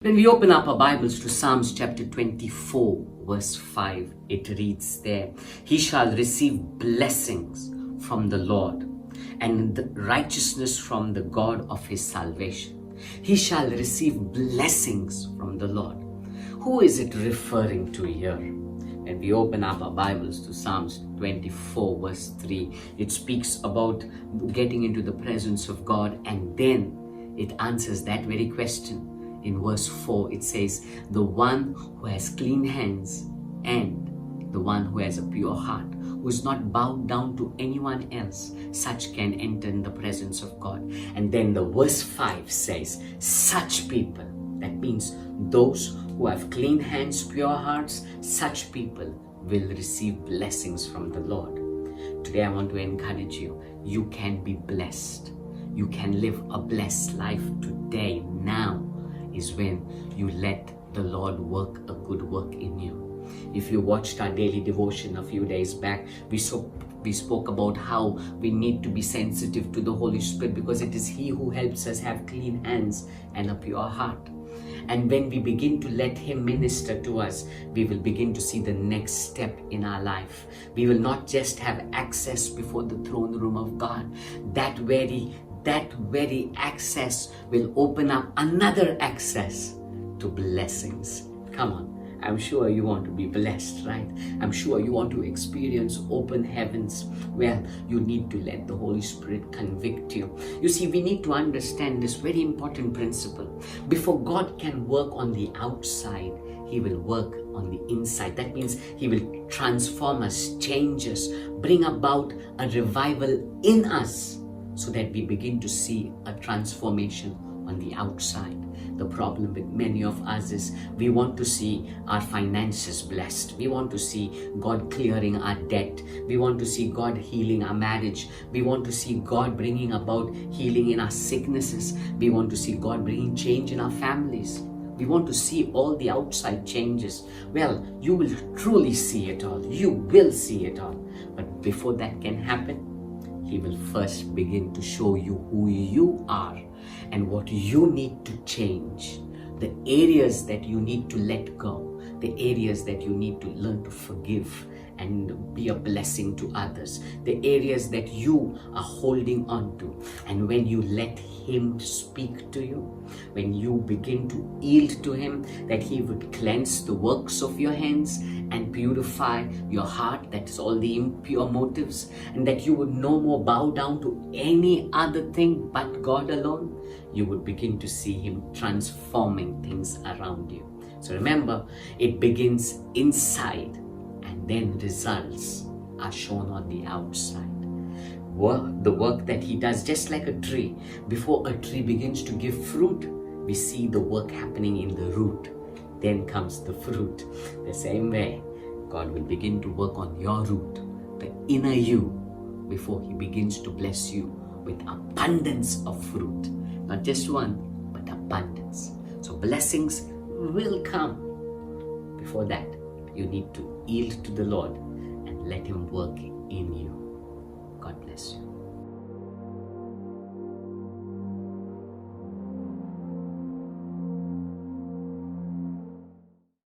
When we open up our Bibles to Psalms chapter 24, verse 5, it reads there, "He shall receive blessings from the Lord and the righteousness from the God of his salvation." He shall receive blessings from the Lord. Who is it referring to here? When we open up our Bibles to Psalms 24, verse 3, it speaks about getting into the presence of God, and then it answers that very question. In verse 4, it says, "The one who has clean hands and the one who has a pure heart, who is not bowed down to anyone else, such can enter in the presence of God." And then the verse 5 says, such people, that means those who have clean hands, pure hearts, such people will receive blessings from the Lord. Today I want to encourage you. You can be blessed. You can live a blessed life today. Now is when you let the Lord work a good work in you. If you watched our daily devotion a few days back, we spoke about how we need to be sensitive to the Holy Spirit, because it is He who helps us have clean hands and a pure heart. And when we begin to let Him minister to us, we will begin to see the next step in our life. We will not just have access before the throne room of God. That very access will open up another access to blessings. Come on, I'm sure you want to be blessed, right? I'm sure you want to experience open heavens. Well, you need to let the Holy Spirit convict you. You see, we need to understand this very important principle. Before God can work on the outside, He will work on the inside. That means He will transform us, change us, bring about a revival in us, so that we begin to see a transformation on the outside. The problem with many of us is we want to see our finances blessed. We want to see God clearing our debt. We want to see God healing our marriage. We want to see God bringing about healing in our sicknesses. We want to see God bringing change in our families. We want to see all the outside changes. Well, you will truly see it all. You will see it all. But before that can happen, He will first begin to show you who you are and what you need to change, the areas that you need to let go, the areas that you need to learn to forgive and be a blessing to others, the areas that you are holding on to. And when you let Him speak to you, when you begin to yield to Him, that He would cleanse the works of your hands and purify your heart, that is all the impure motives, and that you would no more bow down to any other thing but God alone, you would begin to see Him transforming things around you. So remember, it begins inside, and then results are shown on the outside. The work that He does, just like a tree. Before a tree begins to give fruit, we see the work happening in the root. Then comes the fruit. The same way, God will begin to work on your root, the inner you, before He begins to bless you with abundance of fruit. Not just one, but abundance. So blessings will come. Before that, you need to yield to the Lord and let Him work in you. God bless you.